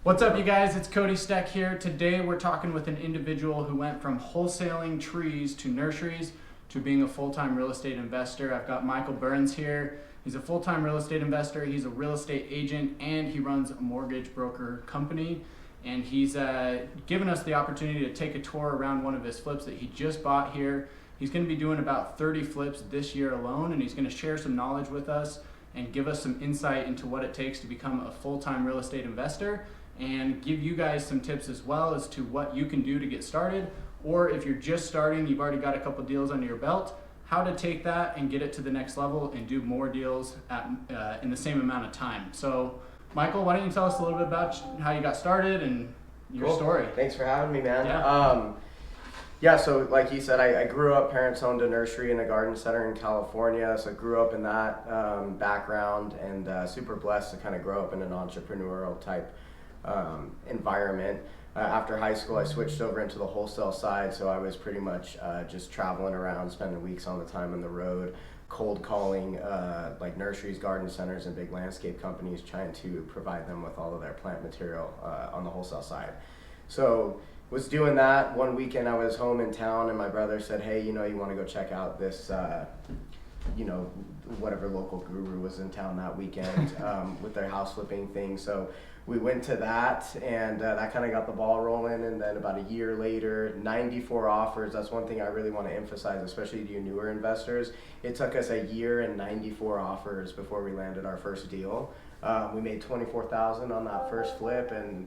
What's up, you guys? It's Cody Steck here. Today we're talking with an individual who went from wholesaling trees to nurseries to being a full-time real estate investor. I've got Michael Burnz here. He's a full-time real estate investor. He's a real estate agent and he runs a mortgage broker company. And he's given us the opportunity to take a tour around one of his flips that he just bought here. He's going to be doing about 30 flips this year alone, and he's going to share some knowledge with us and give us some insight into what it takes to become a full-time real estate investor, and give you guys some tips as well as to what you can do to get started, or if you're just starting, you've already got a couple deals under your belt, how to take that and get it to the next level and do more deals in the same amount of time. So Michael, why don't you tell us a little bit about how you got started and your story? Thanks for having me, man. Yeah. So like you said, I grew up, parents owned a nursery and a garden center in California, so I grew up in that background, and super blessed to kind of grow up in an entrepreneurial type environment. After high school, I switched over into the wholesale side, so I was pretty much just traveling around, spending weeks on the time on the road, cold calling like nurseries, garden centers, and big landscape companies, trying to provide them with all of their plant material on the wholesale side. So was doing that. One weekend I was home in town and my brother said, hey, you want to go check out this whatever local guru was in town that weekend with their house flipping thing. So we went to that, and that kind of got the ball rolling. And then about a year later, 94 offers. That's one thing I really want to emphasize, especially to you newer investors. It took us a year and 94 offers before we landed our first deal. We made $24,000 on that first flip, and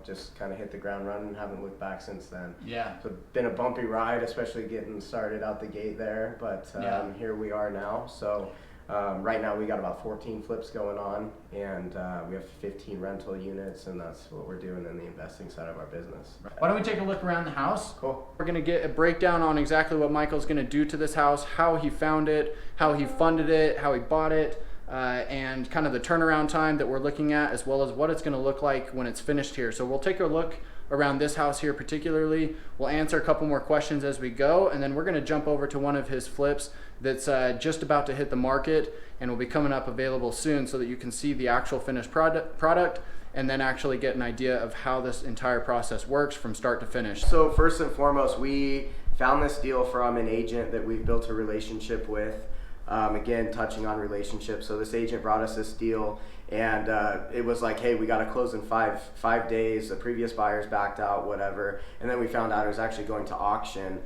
just kind of hit the ground running and haven't looked back since then. Yeah. So it's been a bumpy ride, especially getting started out the gate there, but here we are now. So right now we got about 14 flips going on, and we have 15 rental units, and that's what we're doing in the investing side of our business. Why don't we take a look around the house? Cool. We're going to get a breakdown on exactly what Michael's going to do to this house, how he found it, how he funded it, how he bought it, and kind of the turnaround time that we're looking at, as well as what it's going to look like when it's finished here. So we'll take a look around this house here particularly. We'll answer a couple more questions as we go, and then we're going to jump over to one of his flips that's just about to hit the market and will be coming up available soon, so that you can see the actual finished product and then actually get an idea of how this entire process works from start to finish. So first and foremost, we found this deal from an agent that we've built a relationship with. Again, touching on relationships. So this agent brought us this deal, and it was like, hey, we got to close in five days. The previous buyers backed out, whatever. And then we found out it was actually going to auction.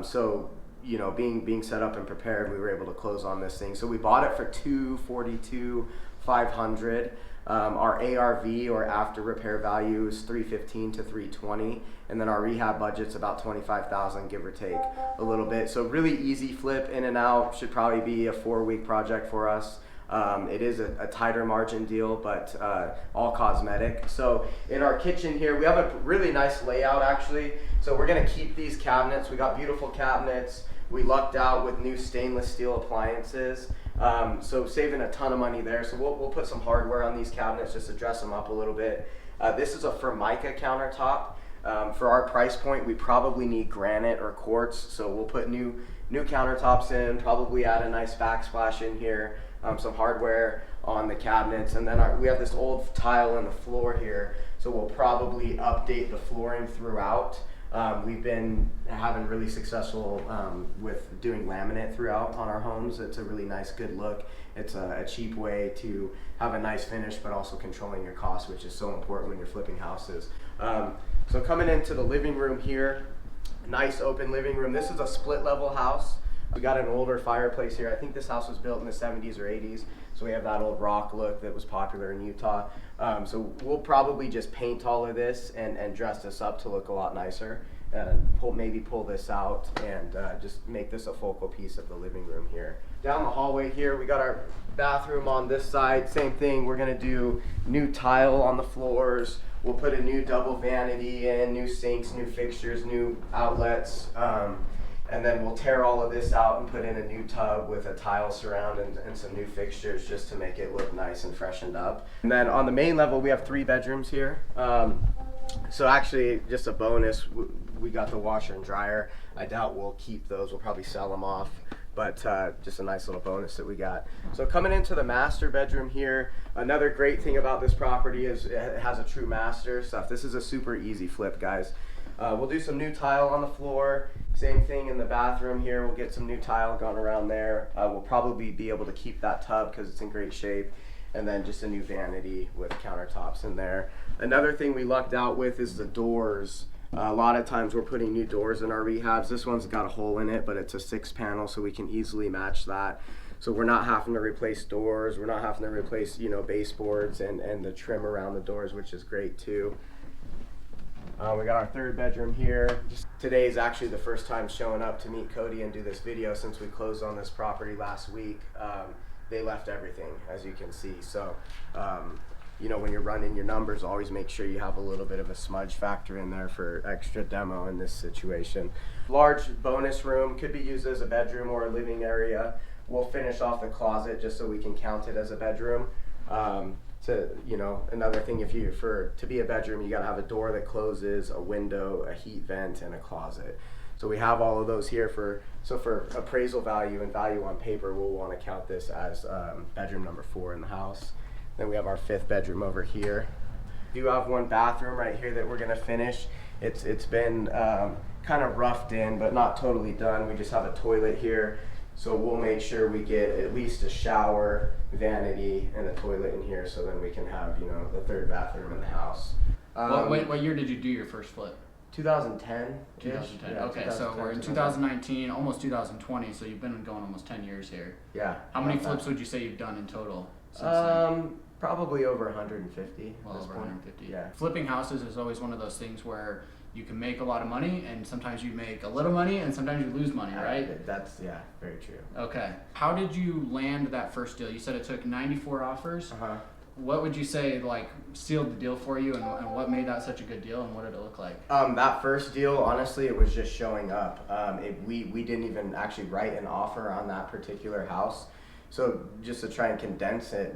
So being set up and prepared, we were able to close on this thing. So we bought it for $242,500. Our ARV, or after repair value, is $315 to $320, and then our rehab budget's about $25,000, give or take a little bit. So really easy flip, in and out. Should probably be a 4-week project for us. It is a tighter margin deal, but all cosmetic. So in our kitchen here, we have a really nice layout actually. So we're gonna keep these cabinets. We got beautiful cabinets. We lucked out with new stainless steel appliances. So saving a ton of money there. So we'll put some hardware on these cabinets just to dress them up a little bit. This is a Formica countertop. For our price point, we probably need granite or quartz. So we'll put new countertops in, probably add a nice backsplash in here, some hardware on the cabinets. And then we have this old tile in the floor here. So we'll probably update the flooring throughout. We've been having really successful with doing laminate throughout on our homes. It's a really nice, good look. It's a cheap way to have a nice finish, but also controlling your costs, which is so important when you're flipping houses. So coming into the living room here, nice open living room. This is a split level house. We got an older fireplace here. I think this house was built in the 70s or 80s. So we have that old rock look that was popular in Utah. So we'll probably just paint all of this and dress this up to look a lot nicer. Maybe pull this out and just make this a focal piece of the living room here. Down the hallway here, we got our bathroom on this side. Same thing, we're gonna do new tile on the floors. We'll put a new double vanity in, new sinks, new fixtures, new outlets. And then we'll tear all of this out and put in a new tub with a tile surround and some new fixtures just to make it look nice and freshened up. And then on the main level, we have 3 bedrooms here. So actually, just a bonus, we got the washer and dryer. I doubt we'll keep those. We'll probably sell them off. but just a nice little bonus that we got. So coming into the master bedroom here, another great thing about this property is it has a true master stuff. This is a super easy flip, guys. We'll do some new tile on the floor. Same thing in the bathroom here. We'll get some new tile going around there. We'll probably be able to keep that tub because it's in great shape. And then just a new vanity with countertops in there. Another thing we lucked out with is the doors. A lot of times we're putting new doors in our rehabs. This one's got a hole in it, but it's a 6-panel, so we can easily match that. So we're not having to replace doors. We're not having to replace, baseboards and the trim around the doors, which is great too. We got our third bedroom here. Today is actually the first time showing up to meet Cody and do this video since we closed on this property last week. They left everything, as you can see. So, when you're running your numbers, always make sure you have a little bit of a smudge factor in there for extra demo in this situation. Large bonus room, could be used as a bedroom or a living area. We'll finish off the closet just so we can count it as a bedroom. Another thing, to be a bedroom, you gotta have a door that closes, a window, a heat vent, and a closet. So we have all of those here for appraisal value and value on paper, we'll want to count this as bedroom number 4 in the house. Then we have our 5th bedroom over here. We do have one bathroom right here that we're gonna finish. It's been kind of roughed in, but not totally done. We just have a toilet here. So we'll make sure we get at least a shower, vanity, and a toilet in here, so then we can have, the 3rd bathroom in the house. What year did you do your first flip? 2010. 2010. Yeah, okay, so we're in 2019, almost 2020. So you've been going almost 10 years here. Yeah. How many flips would you say you've done in total? Probably over 150. Well, over 150. Yeah. Flipping houses is always one of those things where you can make a lot of money, and sometimes you make a little money, and sometimes you lose money, right? That's very true. Okay. How did you land that first deal? You said it took 94 offers. What would you say sealed the deal for you, and what made that such a good deal, and what did it look like? That first deal, honestly, it was just showing up. We didn't even actually write an offer on that particular house. So just to try and condense it,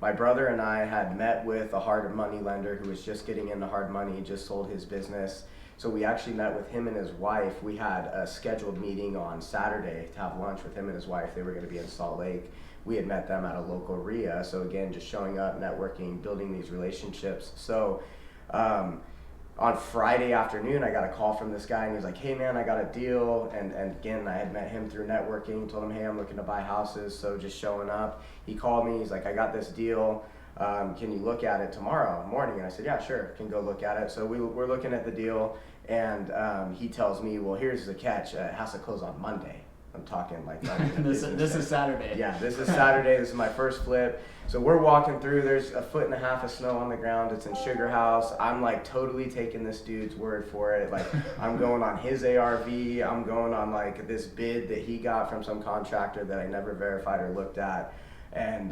my brother and I had met with a hard money lender who was just getting into hard money, just sold his business. So we actually met with him and his wife. We had a scheduled meeting on Saturday to have lunch with him and his wife. They were going to be in Salt Lake. We had met them at a local RIA. So again, just showing up, networking, building these relationships. So on Friday afternoon, I got a call from this guy, and he was like, hey man, I got a deal. And again, I had met him through networking, told him, hey, I'm looking to buy houses. So just showing up, he called me, he's like, I got this deal. Can you look at it tomorrow morning? And I said, yeah, sure, can go look at it. So we're looking at the deal, and he tells me, well, here's the catch, it has to close on Monday. I'm talking like this is Saturday. Yeah, this is Saturday. This is my first flip. So we're walking through. There's 1.5 feet of snow on the ground. It's in Sugar House. I'm totally taking this dude's word for it. I'm going on his ARV. I'm going on this bid that he got from some contractor that I never verified or looked at, and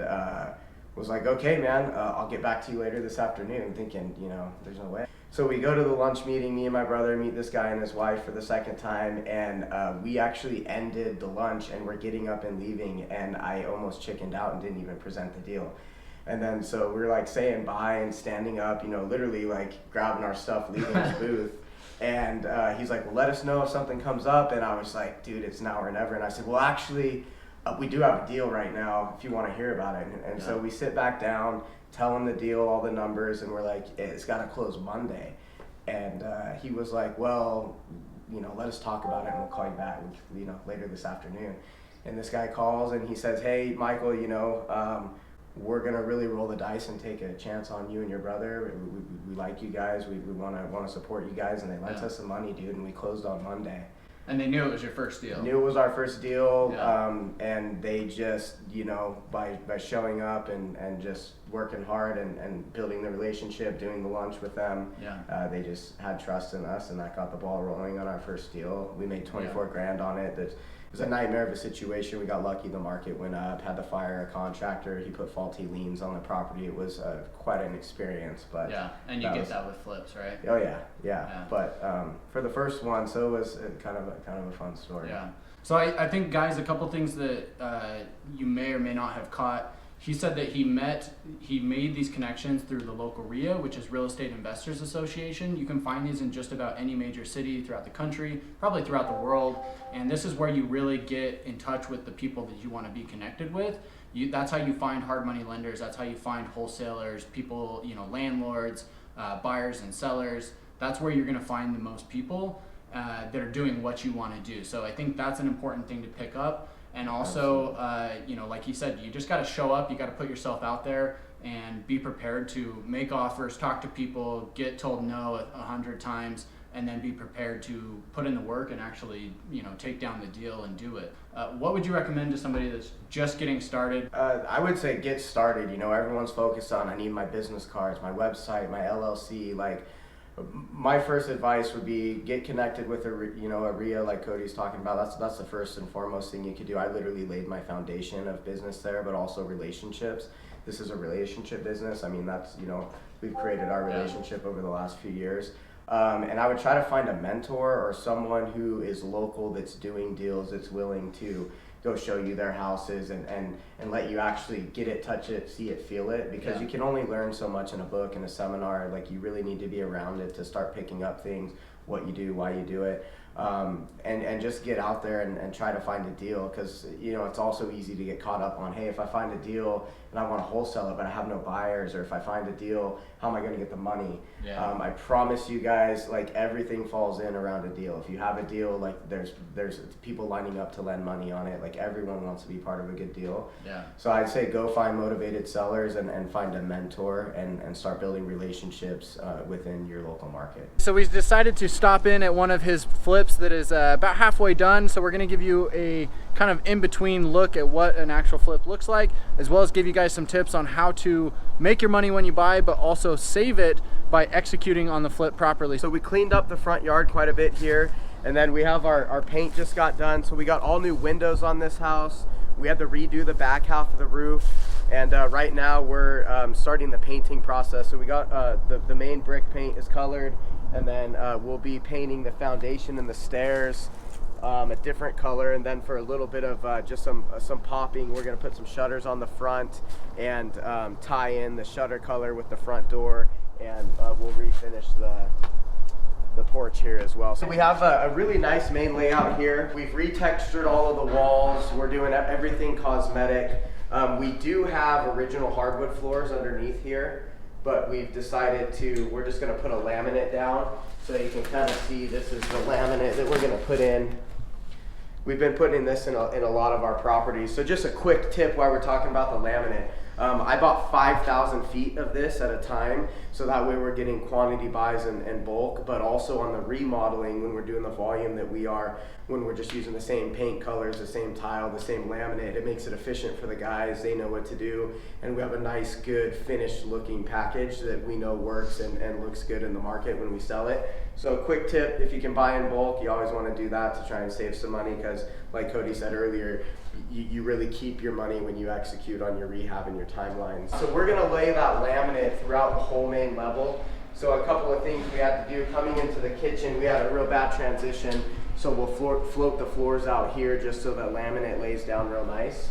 was like, okay, man, I'll get back to you later this afternoon. Thinking, there's no way. So we go to the lunch meeting, me and my brother meet this guy and his wife for the second time, and we actually ended the lunch and we're getting up and leaving, and I almost chickened out and didn't even present the deal. And then so we were saying bye and standing up, literally grabbing our stuff, leaving his booth. And he's like, well, let us know if something comes up. And I was like, dude, it's now or never. And I said, well, actually, we do have a deal right now if you want to hear about it. And so we sit back down, tell him the deal, all the numbers, and we're like, it's got to close Monday. And he was like, well, let us talk about it and we'll call you back, later this afternoon. And this guy calls and he says, hey, Michael, we're gonna really roll the dice and take a chance on you and your brother. We like you guys. We wanna support you guys, and they lent us some money, dude. And we closed on Monday. And they knew it was your first deal. Knew it was our first deal, yeah. And they just, by showing up and just working hard and building the relationship, doing the lunch with them, yeah. They just had trust in us, and that got the ball rolling on our first deal. We made 24 grand on it. It was a nightmare of a situation. We got lucky. The market went up. Had to fire a contractor. He put faulty liens on the property. It was quite an experience. But yeah, and you get that with flips, right? Oh yeah. But for the first one, so it was kind of a fun story. Yeah. So I think, guys, a couple things that you may or may not have caught. he said that he made these connections through the local RIA, which is Real Estate Investors Association. You can find these in just about any major city throughout the country, probably throughout the world. And this is where you really get in touch with the people that you want to be connected with. That's how you find hard money lenders. That's how you find wholesalers, people, landlords, buyers and sellers. That's where you're going to find the most people that are doing what you want to do. So I think that's an important thing to pick up. And also, like he said, you just got to show up. You got to put yourself out there and be prepared to make offers, talk to people, get told no 100 times, and then be prepared to put in the work and actually, take down the deal and do it. What would you recommend to somebody that's just getting started? I would say get started. Everyone's focused on, I need my business cards, my website, my LLC. My first advice would be get connected with a RIA like Cody's talking about. That's the first and foremost thing you could do. I literally laid my foundation of business there, but also relationships. This is a relationship business. That's, we've created our relationship over the last few years. And I would try to find a mentor or someone who is local that's doing deals, that's willing to go show you their houses and let you actually get it, touch it, see it, feel it, because you can only learn so much in a book and a seminar. You really need to be around it to start picking up things, what you do, why you do it. And just get out there and try to find a deal, because it's also easy to get caught up on, hey, if I find a deal and I want to wholesale it but I have no buyers, or if I find a deal, how am I going to get the money? I promise you guys, everything falls in around a deal. If you have a deal, there's people lining up to lend money on it. Everyone wants to be part of a good deal. So I'd say go find motivated sellers and find a mentor and start building relationships within your local market. So we decided to stop in at one of his flips that is about halfway done. So we're going to give you a kind of in-between look at what an actual flip looks like, as well as give you guys some tips on how to make your money when you buy, but also save it by executing on the flip properly. So we cleaned up the front yard quite a bit here, and then we have our paint just got done. So we got all new windows on this house. We had to redo the back half of the roof, and right now we're starting the painting process. So we got the main brick paint is colored, and then we'll be painting the foundation and the stairs a different color, and then for a little bit of just some popping, we're going to put some shutters on the front and tie in the shutter color with the front door, and we'll refinish the porch here as well. So we have a really nice main layout here. We've retextured all of the walls. We're doing everything cosmetic. We do have original hardwood floors underneath here, but we've decided we're just going to put a laminate down, so you can kind of see this is the laminate that we're going to put in. We've been putting this in a lot of our properties. So just a quick tip while we're talking about the laminate. I bought 5,000 feet of this at a time, so that way we're getting quantity buys in bulk, but also on the remodeling, when we're doing the volume that we are, when we're just using the same paint colors, the same tile, the same laminate, it makes it efficient for the guys. They know what to do, and we have a nice, good, finished looking package that we know works and looks good in the market when we sell it. So quick tip, if you can buy in bulk, you always want to do that to try and save some money, because like Cody said earlier, you really keep your money when you execute on your rehab and your timelines. So we're going to lay that laminate throughout the whole main level. So a couple of things we had to do coming into the kitchen, we had a real bad transition, so we'll float the floors out here just so the laminate lays down real nice.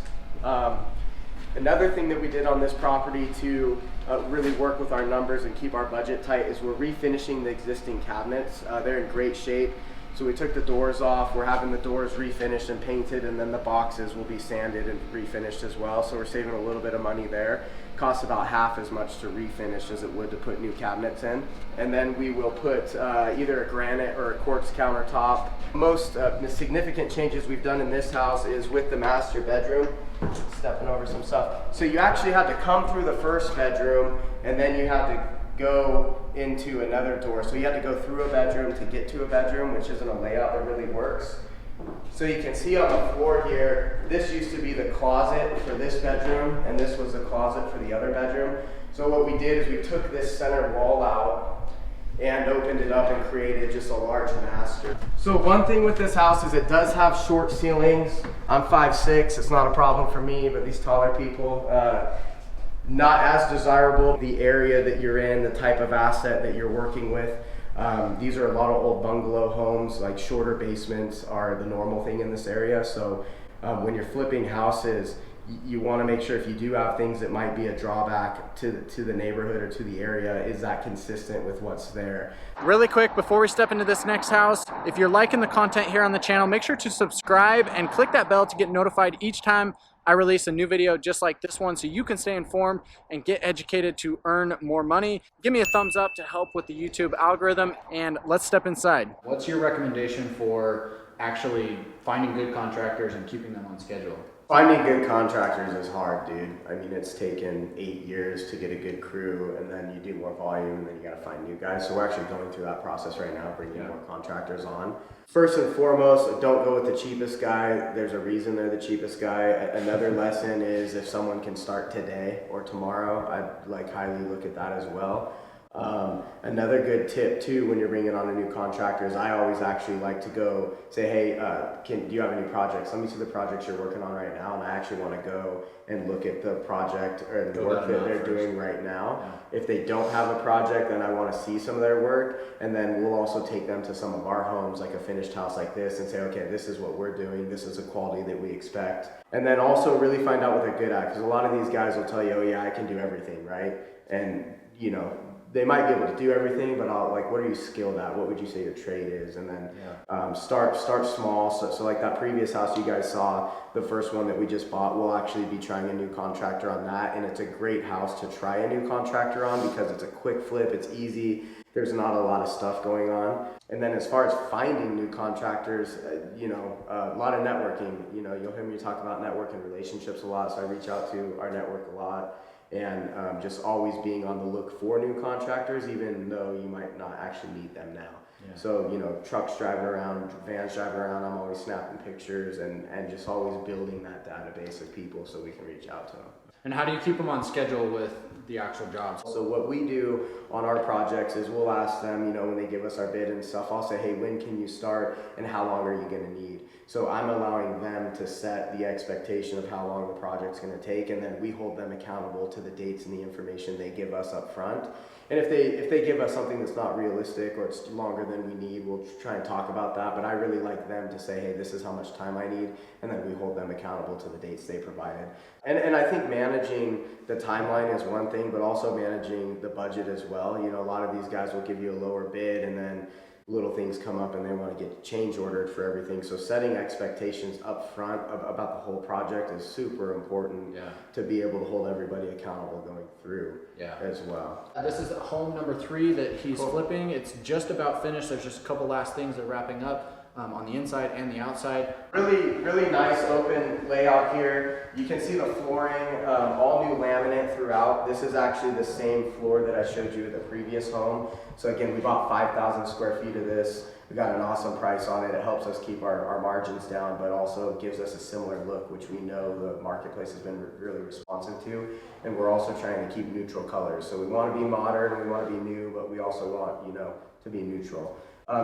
Another thing that we did on this property to really work with our numbers and keep our budget tight is we're refinishing the existing cabinets. They're in great shape. So we took the doors off, we're having the doors refinished and painted, and then the boxes will be sanded and refinished as well. So we're saving a little bit of money there. Costs about half as much to refinish as it would to put new cabinets in. And then we will put either a granite or a quartz countertop. Most significant changes we've done in this house is with the master bedroom. Stepping over some stuff. So you actually had to come through the first bedroom, and then you had to go into another door. So you had to go through a bedroom to get to a bedroom, which isn't a layout that really works. So you can see on the floor here, this used to be the closet for this bedroom, and this was the closet for the other bedroom. So what we did is we took this center wall out and opened it up and created just a large master. So one thing with this house is it does have short ceilings. I'm 5'6", it's not a problem for me, but these taller people, not as desirable. The area that you're in, the type of asset that you're working with. These are a lot of old bungalow homes, like shorter basements are the normal thing in this area. So when you're flipping houses, you want to make sure if you do have things that might be a drawback to the neighborhood or to the area, is that consistent with what's there. Really quick, before we step into this next house, if you're liking the content here on the channel, make sure to subscribe and click that bell to get notified each time I release a new video just like this one, so you can stay informed and get educated to earn more money. Give me a thumbs up to help with the YouTube algorithm, and let's step inside. What's your recommendation for actually finding good contractors and keeping them on schedule? Finding good contractors is hard, dude. I mean, it's taken 8 years to get a good crew, and then you do more volume, and then you gotta find new guys. So we're actually going through that process right now, bringing more contractors on. First and foremost, don't go with the cheapest guy. There's a reason they're the cheapest guy. Another lesson is if someone can start today or tomorrow, I'd like highly look at that as well. Another good tip too when you're bringing on a new contractor is I always actually like to go say, hey, do you have any projects? Let me see the projects you're working on right now, and I actually want to go and look at the project or the work that they're doing right now. Yeah. If they don't have a project, then I want to see some of their work, and then we'll also take them to some of our homes, like a finished house like this, and say, okay, this is what we're doing, this is the quality that we expect. And then also really find out what they're good at, because a lot of these guys will tell you, oh yeah, I can do everything, right? And you know, they might be able to do everything, but what are you skilled at? What would you say your trade is? And then start small. So like that previous house you guys saw, the first one that we just bought, we'll actually be trying a new contractor on that. And it's a great house to try a new contractor on because it's a quick flip, it's easy. There's not a lot of stuff going on. And then as far as finding new contractors, a lot of networking. You know, you'll hear me talk about network and relationships a lot, so I reach out to our network a lot. And just always being on the look for new contractors, even though you might not actually need them now. Yeah. So, you know, trucks driving around, vans driving around, I'm always snapping pictures and just always building that database of people so we can reach out to them. And how do you keep them on schedule with the actual jobs? So what we do on our projects is we'll ask them, you know, when they give us our bid and stuff, I'll say, hey, when can you start and how long are you going to need? So I'm allowing them to set the expectation of how long the project's going to take, and then we hold them accountable to the dates and the information they give us up front. And if they give us something that's not realistic or it's longer than we need, we'll try and talk about that. But I really like them to say, hey, this is how much time I need, and then we hold them accountable to the dates they provided. And I think managing the timeline is one thing, but also managing the budget as well. You know, a lot of these guys will give you a lower bid, and then little things come up and they want to get change ordered for everything. So setting expectations up front about the whole project is super important to be able to hold everybody accountable going through as well. This is home number 3 that he's flipping. It's just about finished. There's just a couple last things that are wrapping up on the inside and the outside. Really nice open layout here. You can see the flooring, all new laminate throughout. This is actually the same floor that I showed you at the previous home. So again, we bought 5,000 square feet of this. We got an awesome price on it. It helps us keep our margins down, but also gives us a similar look, which we know the marketplace has been really responsive to. And we're also trying to keep neutral colors. So we want to be modern, we want to be new, but we also want, you know, to be neutral.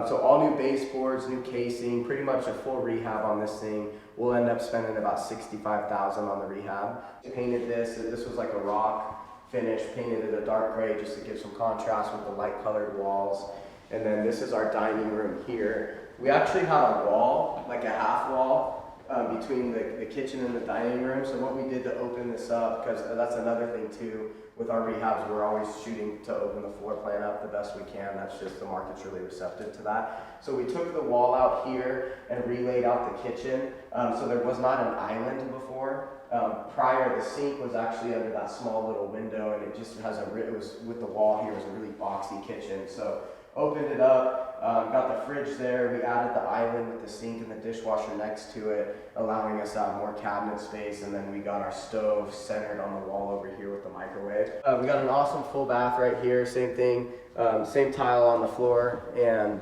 So all new baseboards, new casing, pretty much a full rehab on this thing. We'll end up spending about $65,000 on the rehab. Painted this was like a rock finish, painted it a dark gray just to give some contrast with the light colored walls. And then this is our dining room here. We actually had a wall, like a half wall, between the kitchen and the dining room. So what we did to open this up, because that's another thing too, with our rehabs, we're always shooting to open the floor plan up the best we can. That's just the market's really receptive to that. So we took the wall out here and relayed out the kitchen. So there was not an island before. Prior, the sink was actually under that small little window, and it just has it was with the wall here, it was a really boxy kitchen. So opened it up, got the fridge there, we added the island with the sink and the dishwasher next to it, allowing us to have more cabinet space, and then we got our stove centered on the wall over here with the microwave. We got an awesome full bath right here, same thing, same tile on the floor, and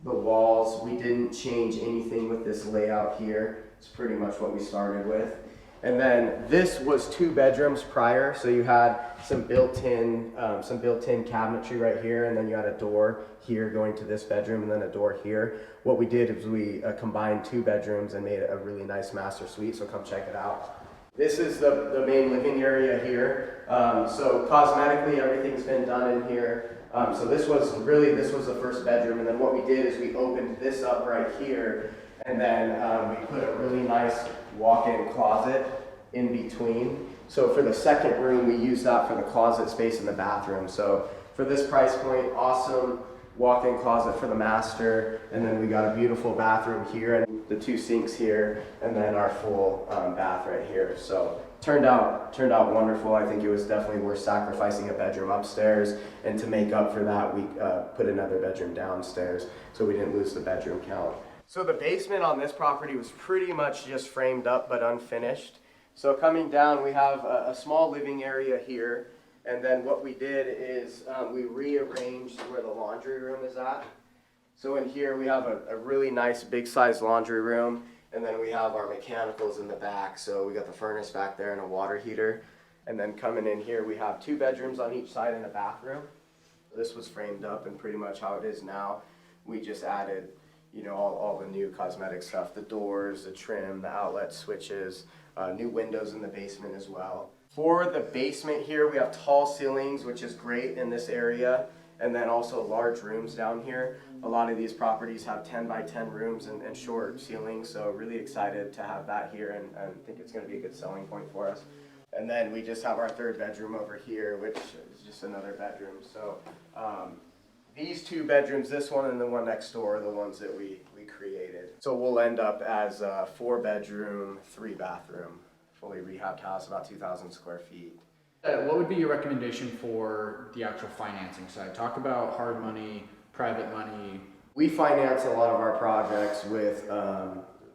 the walls, we didn't change anything with this layout here. It's pretty much what we started with. And then this was 2 bedrooms prior, so you had some built-in cabinetry right here, and then you had a door here going to this bedroom, and then a door here. What we did is we combined 2 bedrooms and made a really nice master suite, so come check it out. This is the main living area here. So cosmetically, everything's been done in here. So this was the first bedroom, and then what we did is we opened this up right here, and then we put a really nice walk-in closet in between. So for the second room, we use that for the closet space in the bathroom. So for this price point, awesome walk-in closet for the master, and then we got a beautiful bathroom here and the 2 sinks here, and then our full bath right here. So turned out wonderful. I think it was definitely worth sacrificing a bedroom upstairs, and to make up for that, we put another bedroom downstairs, so we didn't lose the bedroom count. So the basement on this property was pretty much just framed up but unfinished. So coming down, we have a small living area here. And then what we did is we rearranged where the laundry room is at. So in here we have a really nice big size laundry room, and then we have our mechanicals in the back. So we got the furnace back there and a water heater. And then coming in here we have 2 bedrooms on each side and a bathroom. This was framed up and pretty much how it is now. We just added, you know, all the new cosmetic stuff, the doors, the trim, the outlet switches, new windows in the basement as well. For the basement here, we have tall ceilings, which is great in this area, and then also large rooms down here. A lot of these properties have 10 by 10 rooms and short ceilings, so really excited to have that here, and think it's going to be a good selling point for us. And then we just have our 3rd bedroom over here, which is just another bedroom. So these 2 bedrooms, this one and the one next door, are the ones that we created. So we'll end up as a 4 bedroom, 3 bathroom. Fully rehabbed house, about 2,000 square feet. What would be your recommendation for the actual financing side? Talk about hard money, private money. We finance a lot of our projects with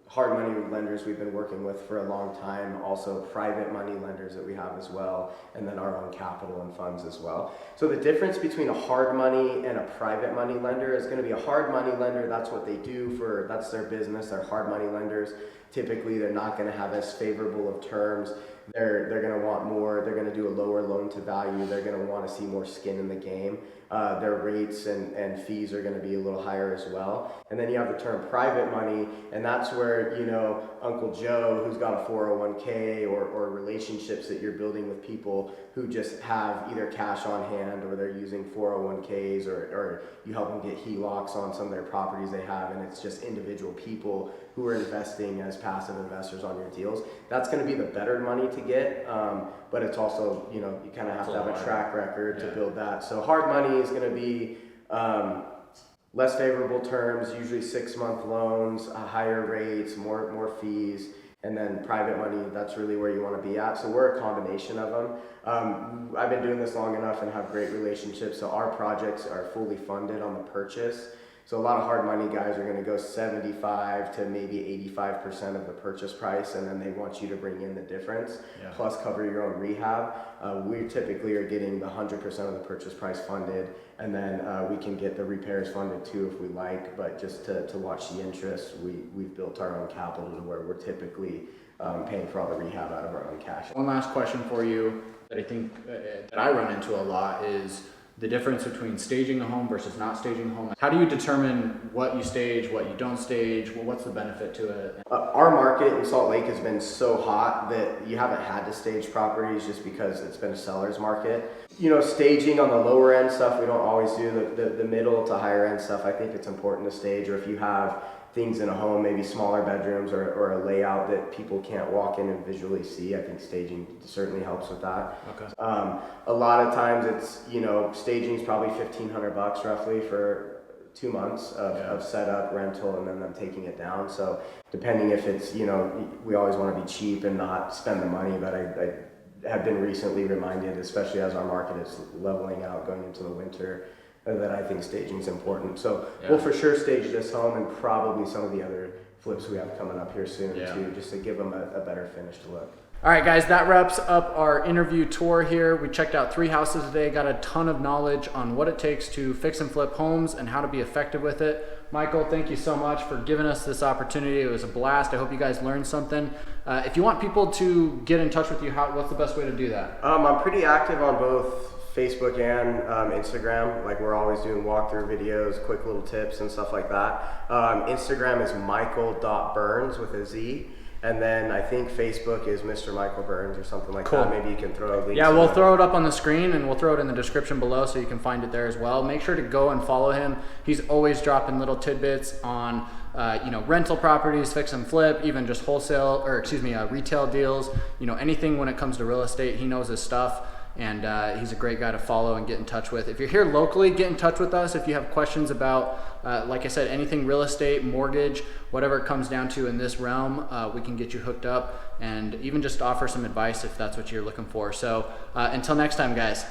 hard money lenders we've been working with for a long time, also private money lenders that we have as well, and then our own capital and funds as well. So the difference between a hard money and a private money lender is going to be a hard money lender. That's what they do that's their business. They're hard money lenders. Typically, they're not going to have as favorable of terms. They're going to want more. They're going to do a lower loan to value. They're going to want to see more skin in the game. Their rates and fees are going to be a little higher as well. And then you have the term private money, and that's where, you know, Uncle Joe, who's got a 401k or relationships that you're building with people who just have either cash on hand, or they're using 401ks, or you help them get HELOCs on some of their properties they have, and it's just individual people who are investing as passive investors on your deals. That's going to be the better money to get, but it's also, you know, you kind of have to have a track record to build that. So hard money is going to be less favorable terms, usually 6-month loans, higher rates, more fees, and then private money, that's really where you want to be at. So we're a combination of them. I've been doing this long enough and have great relationships, so our projects are fully funded on the purchase. So a lot of hard money guys are going to go 75 to maybe 85% of the purchase price, and then they want you to bring in the difference, plus cover your own rehab. We typically are getting the 100% of the purchase price funded, and then we can get the repairs funded too if we like, but just to watch the interest, we've built our own capital to where we're typically paying for all the rehab out of our own cash. One last question for you that I think that I run into a lot is the difference between staging a home versus not staging a home. How do you determine what you stage, what you don't stage? Well, what's the benefit to it? Our market in Salt Lake has been so hot that you haven't had to stage properties just because it's been a seller's market. You know, staging on the lower end stuff, we don't always do. The middle to higher end stuff, I think it's important to stage, or if you have things in a home, maybe smaller bedrooms or a layout that people can't walk in and visually see, I think staging certainly helps with that. Okay. A lot of times it's, you know, staging is probably $1,500 roughly for 2 months of setup, rental, and then them taking it down. So depending if it's, you know, we always want to be cheap and not spend the money, but I have been recently reminded, especially as our market is leveling out going into the winter, that I think staging is important. So we'll for sure stage this home and probably some of the other flips we have coming up here soon too, just to give them a better finished look. All right, guys, that wraps up our interview tour here. We checked out 3 houses today, got a ton of knowledge on what it takes to fix and flip homes and how to be effective with it. Michael, thank you so much for giving us this opportunity. It was a blast. I hope you guys learned something. If you want people to get in touch with you, what's the best way to do that? I'm pretty active on both Facebook and Instagram. Like, we're always doing walkthrough videos, quick little tips and stuff like that. Instagram is michael.burnz with a Z. And then I think Facebook is Mr. Michael Burnz or something like Cool. that. Maybe you can throw a link. Yeah, we'll throw it up on the screen and we'll throw it in the description below so you can find it there as well. Make sure to go and follow him. He's always dropping little tidbits on rental properties, fix and flip, even just retail deals, anything when it comes to real estate. He knows his stuff. And he's a great guy to follow and get in touch with. If you're here locally, get in touch with us. If you have questions about, like I said, anything real estate, mortgage, whatever it comes down to in this realm, we can get you hooked up and even just offer some advice if that's what you're looking for. So until next time, guys.